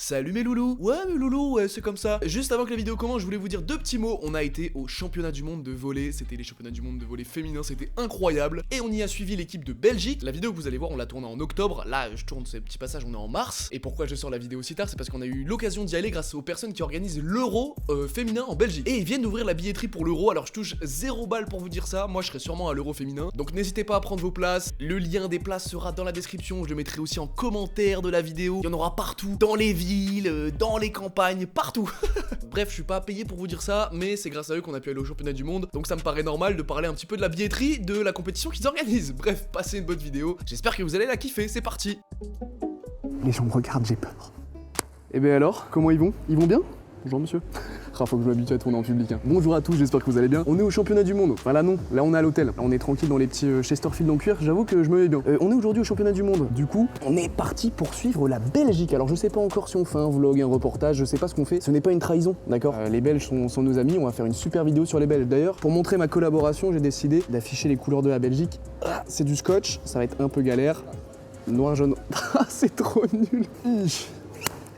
Salut mes loulous. Ouais mes loulous, ouais c'est comme ça. Juste avant que la vidéo commence, je voulais vous dire deux petits mots. On a été au championnat du monde de volley. C'était les championnats du monde de volley féminin, c'était incroyable. Et on y a suivi l'équipe de Belgique. La vidéo que vous allez voir, on l'a tournée en octobre. Là, je tourne ce petit passage, on est en mars. Et pourquoi je sors la vidéo si tard? C'est parce qu'on a eu l'occasion d'y aller grâce aux personnes qui organisent l'Euro féminin en Belgique. Et ils viennent d'ouvrir la billetterie pour l'Euro. Alors je touche 0 balles pour vous dire ça. Moi, je serai sûrement à l'Euro féminin. Donc n'hésitez pas à prendre vos places. Le lien des places sera dans la description. Je le mettrai aussi en commentaire de la vidéo. Il y en aura partout, dans les villes, dans les campagnes, partout. Bref, je suis pas payé pour vous dire ça, mais c'est grâce à eux qu'on a pu aller au championnat du monde. Donc ça me paraît normal de parler un petit peu de la billetterie de la compétition qu'ils organisent. Bref, passez une bonne vidéo. J'espère que vous allez la kiffer. C'est parti. Les gens me regardent, j'ai peur. Eh ben alors, comment ils vont? Ils vont bien? Bonjour monsieur. Ah, faut que je m'habitue à tourner en public. Hein. Bonjour à tous, j'espère que vous allez bien. On est au championnat du monde. Enfin là non, là on est à l'hôtel. Là, on est tranquille dans les petits Chesterfield en cuir. J'avoue que je me mets bien. On est aujourd'hui au championnat du monde. Du coup, on est parti pour suivre la Belgique. Alors je sais pas encore si on fait un vlog, un reportage, je sais pas ce qu'on fait. Ce n'est pas une trahison, d'accord? Les Belges sont nos amis. On va faire une super vidéo sur les Belges. D'ailleurs, pour montrer ma collaboration, j'ai décidé d'afficher les couleurs de la Belgique. Ah, c'est du scotch, ça va être un peu galère. Noir, jaune. Ah, c'est trop nul.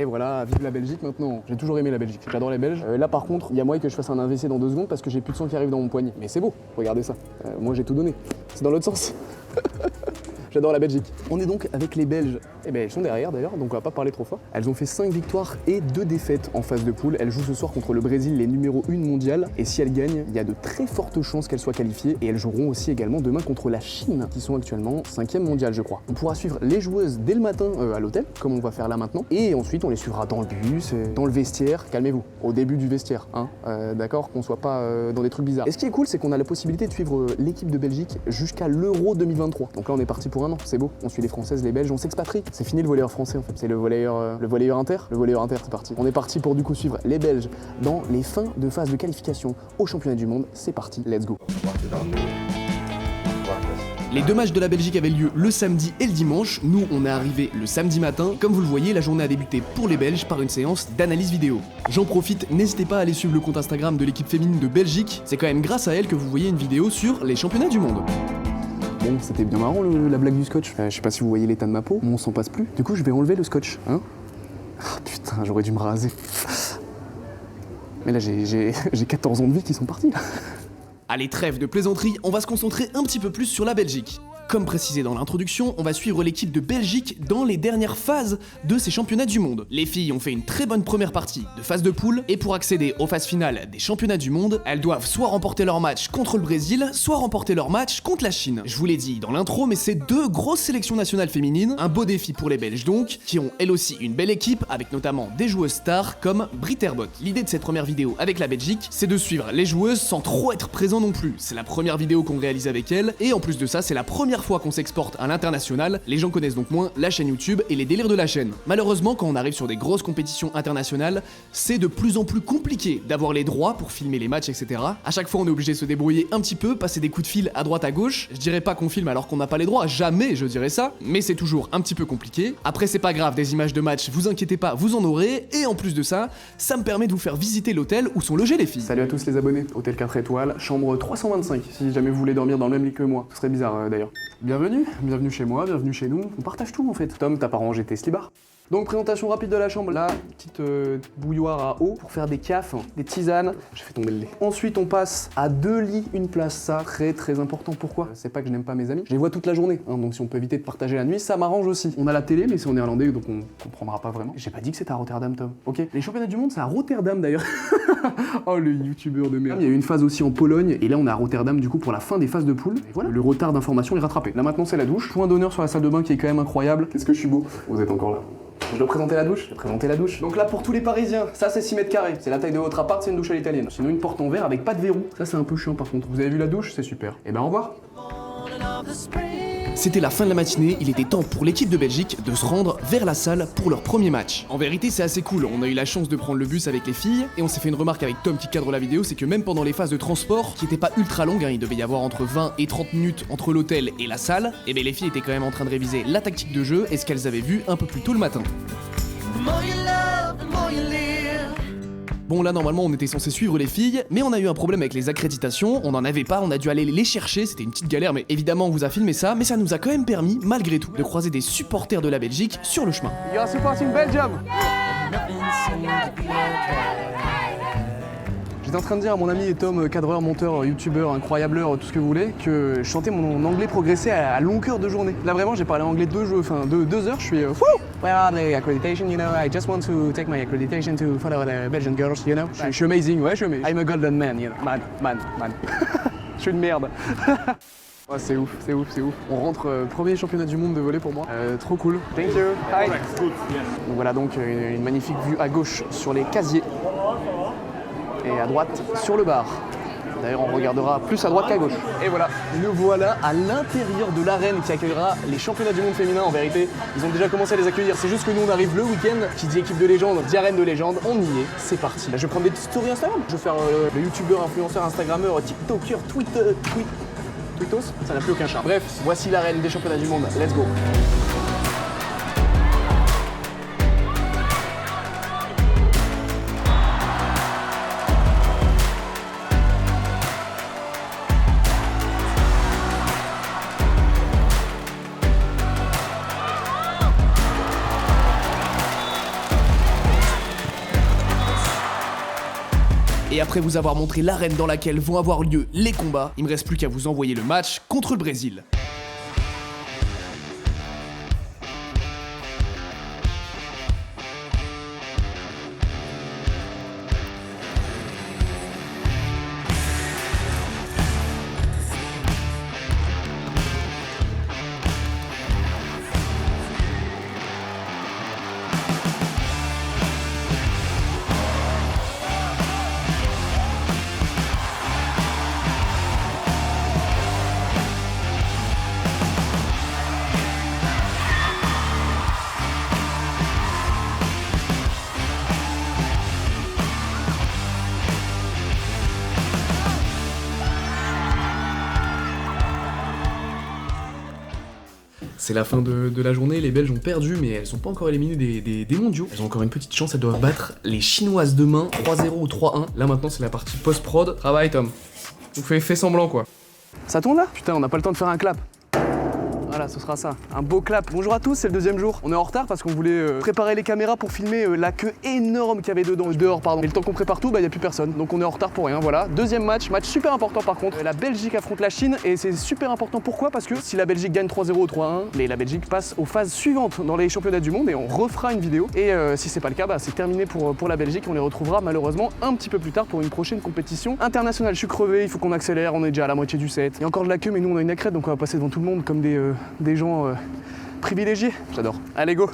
Et voilà, vive la Belgique maintenant. J'ai toujours aimé la Belgique, j'adore les Belges. Là par contre, il y a moyen que je fasse un AVC dans 2 secondes parce que j'ai plus de sang qui arrive dans mon poignet. Mais c'est beau, regardez ça. Moi j'ai tout donné. C'est dans l'autre sens. J'adore la Belgique. On est donc avec les Belges. Eh ben elles sont derrière d'ailleurs, donc on va pas parler trop fort. Elles ont fait 5 victoires et 2 défaites en phase de poule. Elles jouent ce soir contre le Brésil, les numéro 1 mondial. Et si elles gagnent, il y a de très fortes chances qu'elles soient qualifiées. Et elles joueront aussi également demain contre la Chine, qui sont actuellement 5e mondial je crois. On pourra suivre les joueuses dès le matin à l'hôtel, comme on va faire là maintenant. Et ensuite on les suivra dans le bus, dans le vestiaire. Calmez-vous, au début du vestiaire, hein. D'accord, qu'on soit pas dans des trucs bizarres. Et ce qui est cool, c'est qu'on a la possibilité de suivre l'équipe de Belgique jusqu'à l'Euro 2023. Donc là on est parti pour un an, c'est beau. On suit les Françaises, les Belges, on s'expatrie. C'est fini le volleyeur français en fait. C'est le volleyeur inter. Le volleyeur inter, c'est parti. On est parti pour du coup suivre les Belges dans les fins de phase de qualification au championnat du monde. C'est parti, let's go. Les 2 matchs de la Belgique avaient lieu le samedi et le dimanche. Nous, on est arrivés le samedi matin. Comme vous le voyez, la journée a débuté pour les Belges par une séance d'analyse vidéo. J'en profite, n'hésitez pas à aller suivre le compte Instagram de l'équipe féminine de Belgique. C'est quand même grâce à elle que vous voyez une vidéo sur les championnats du monde. Bon, c'était bien marrant la blague du scotch. Je sais pas si vous voyez l'état de ma peau, on s'en passe plus. Du coup, je vais enlever le scotch, hein. Ah, putain, j'aurais dû me raser. Mais là, j'ai 14 ans de vie qui sont partis, là. Allez, trêve de plaisanterie, on va se concentrer un petit peu plus sur la Belgique. Comme précisé dans l'introduction, on va suivre l'équipe de Belgique dans les dernières phases de ces championnats du monde. Les filles ont fait une très bonne première partie de phase de poule, et pour accéder aux phases finales des championnats du monde, elles doivent soit remporter leur match contre le Brésil, soit remporter leur match contre la Chine. Je vous l'ai dit dans l'intro, mais c'est 2 grosses sélections nationales féminines, un beau défi pour les Belges donc, qui ont elles aussi une belle équipe, avec notamment des joueuses stars comme Britt Herbot. L'idée de cette première vidéo avec la Belgique, c'est de suivre les joueuses sans trop être présent non plus. C'est la première vidéo qu'on réalise avec elles, et en plus de ça, c'est la première fois qu'on s'exporte à l'international, les gens connaissent donc moins la chaîne YouTube et les délires de la chaîne. Malheureusement, quand on arrive sur des grosses compétitions internationales, c'est de plus en plus compliqué d'avoir les droits pour filmer les matchs, etc. À chaque fois, on est obligé de se débrouiller un petit peu, passer des coups de fil à droite à gauche. Je dirais pas qu'on filme alors qu'on n'a pas les droits, jamais je dirais ça, mais c'est toujours un petit peu compliqué. Après, c'est pas grave, des images de match, vous inquiétez pas, vous en aurez, et en plus de ça, ça me permet de vous faire visiter l'hôtel où sont logées les filles. Salut à tous les abonnés, hôtel 4 étoiles, chambre 325, si jamais vous voulez dormir dans le même lit que moi. Ce serait bizarre d'ailleurs. Bienvenue chez moi, bienvenue chez nous. On partage tout en fait. Tom, t'as pas rangé tes slibards. Donc présentation rapide de la chambre, là, petite bouilloire à eau pour faire des cafes, des tisanes. J'ai fait tomber le lait. Ensuite on passe à 2 lits, une place, ça très important. Pourquoi? C'est pas que je n'aime pas mes amis, je les vois toute la journée, hein, donc si on peut éviter de partager la nuit, ça m'arrange aussi. On a la télé mais c'est en néerlandais donc on comprendra pas vraiment. J'ai pas dit que c'était à Rotterdam Tom, ok? Les championnats du monde c'est à Rotterdam d'ailleurs. Oh le youtubeur de merde. Il y a eu une phase aussi en Pologne et là on est à Rotterdam du coup pour la fin des phases de poule. Et voilà, le retard d'information est rattrapé. Là maintenant c'est la douche, point d'honneur sur la salle de bain qui est quand même incroyable. Qu'est-ce que je suis beau. Vous êtes encore là. Je dois présenter la douche? Je vais présenter la douche. Donc là pour tous les Parisiens, ça c'est 6 mètres carrés. C'est la taille de votre appart, c'est une douche à l'italienne. Sinon une porte en verre avec pas de verrou. Ça c'est un peu chiant par contre. Vous avez vu la douche? C'est super. Et ben au revoir. C'était la fin de la matinée, il était temps pour l'équipe de Belgique de se rendre vers la salle pour leur premier match. En vérité, c'est assez cool, on a eu la chance de prendre le bus avec les filles, et on s'est fait une remarque avec Tom qui cadre la vidéo, c'est que même pendant les phases de transport, qui étaient pas ultra longues, hein, il devait y avoir entre 20 et 30 minutes entre l'hôtel et la salle, et bien les filles étaient quand même en train de réviser la tactique de jeu et ce qu'elles avaient vu un peu plus tôt le matin. Bon là normalement on était censé suivre les filles, mais on a eu un problème avec les accréditations, on en avait pas, on a dû aller les chercher, c'était une petite galère, mais évidemment on vous a filmé ça, mais ça nous a quand même permis, malgré tout, de croiser des supporters de la Belgique sur le chemin. You're supporting Belgium. J'étais en train de dire à mon ami Tom, cadreur, monteur, youtubeur, incroyableur, tout ce que vous voulez, que je sentais mon anglais progresser à longueur de journée. Là vraiment, j'ai parlé anglais 2 heures, je suis wouh! Where are the accreditation, you know? I just want to take my accreditation to follow the Belgian girls, you know? Je suis amazing, ouais, je suis amazing. I'm a golden man, you know? Man. Je suis une merde. Ouais, c'est ouf. On rentre premier championnat du monde de volley pour moi. Trop cool. Thank you. Hi. Donc voilà donc une magnifique vue à gauche sur les casiers et à droite sur le bar. D'ailleurs, on regardera plus à droite qu'à gauche. Et voilà, nous voilà à l'intérieur de l'arène qui accueillera les championnats du monde féminin. En vérité, ils ont déjà commencé à les accueillir. C'est juste que nous, on arrive le week-end. Qui dit équipe de légende, dit arène de légende. On y est, c'est parti. Là, je vais prendre des petites stories Instagram. Je vais faire le youtubeur, influenceur, instagrammeur, tiktoker, tweetos. Ça n'a plus aucun charme. Bref, voici l'arène des championnats du monde. Let's go. Et après vous avoir montré l'arène dans laquelle vont avoir lieu les combats, il me reste plus qu'à vous envoyer le match contre le Brésil. C'est la fin de la journée, les Belges ont perdu, mais elles sont pas encore éliminées des mondiaux. Elles ont encore une petite chance, elles doivent battre les Chinoises demain, 3-0 ou 3-1. Là maintenant c'est la partie post-prod. Travail Tom. On fait semblant quoi. Ça tourne là? Putain, on n'a pas le temps de faire un clap. Voilà, ce sera ça, un beau clap. Bonjour à tous, c'est le deuxième jour. On est en retard parce qu'on voulait préparer les caméras pour filmer la queue énorme qu'il y avait dehors. Et le temps qu'on prépare tout, il n'y a plus personne. Donc on est en retard pour rien, voilà. Deuxième match super important par contre. La Belgique affronte la Chine et c'est super important. Pourquoi? Parce que si la Belgique gagne 3-0 ou 3-1, la Belgique passe aux phases suivantes dans les championnats du monde et on refera une vidéo. Et si c'est pas le cas, c'est terminé pour la Belgique. On les retrouvera malheureusement un petit peu plus tard pour une prochaine compétition internationale. Je suis crevé, il faut qu'on accélère, on est déjà à la moitié du set. Il y a encore de la queue, mais nous on a une accrète, donc on va passer devant tout le monde comme des gens privilégiés. J'adore. Allez, go!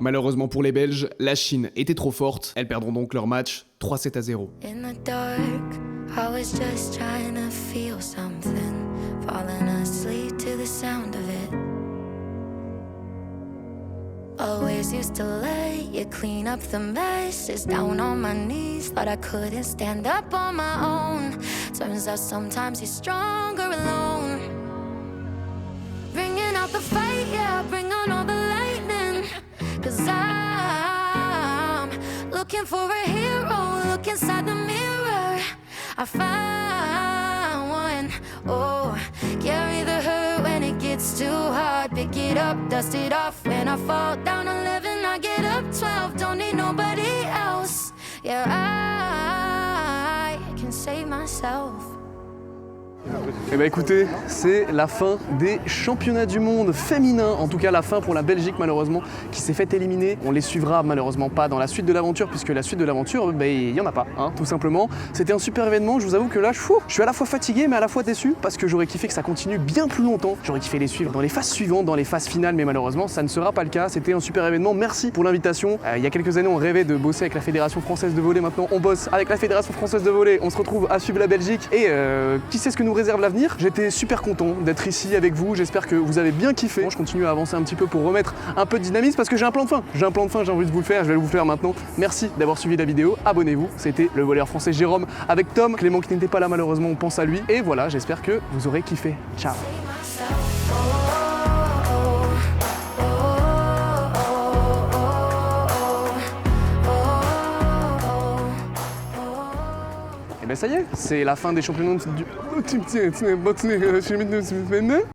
Malheureusement pour les Belges, la Chine était trop forte. Elles perdront donc leur match 3-7-0. In the dark, I was just trying to feel something, falling asleep to the sound of it. Always used to let you clean up the messes, down on my knees, thought I couldn't stand up on my own. Turns out sometimes you're stronger alone. Bringing out the fight, yeah, bring on all the lightning. 'Cause I'm looking for a hero, look inside the mirror, I found one. Oh, carry the hurt when it gets too hard, pick it up, dust it off. When I fall down 11, I get up 12, don't need nobody else. Yeah, I can save myself. Eh ben écoutez, c'est la fin des championnats du monde féminins, en tout cas la fin pour la Belgique malheureusement, qui s'est fait éliminer. On les suivra malheureusement pas dans la suite de l'aventure, puisque la suite de l'aventure, il y en a pas, hein, tout simplement. C'était un super événement, je vous avoue que là, je suis à la fois fatigué mais à la fois déçu, parce que j'aurais kiffé que ça continue bien plus longtemps. J'aurais kiffé les suivre dans les phases suivantes, dans les phases finales, mais malheureusement ça ne sera pas le cas. C'était un super événement, merci pour l'invitation. Il y a quelques années on rêvait de bosser avec la Fédération Française de Volley, maintenant on bosse avec la Fédération Française de Volley, on se retrouve à suivre la Belgique, et qui sait ce que nous réserve l'avenir. J'étais super content d'être ici avec vous, j'espère que vous avez bien kiffé. Je continue à avancer un petit peu pour remettre un peu de dynamisme parce que j'ai un plan de fin. J'ai envie de vous le faire, je vais vous le faire maintenant. Merci d'avoir suivi la vidéo, abonnez-vous. C'était le volleyeur français Jérôme avec Tom, Clément qui n'était pas là malheureusement, on pense à lui. Et voilà, j'espère que vous aurez kiffé. Ciao. Et ben ça y est, c'est la fin des championnats du...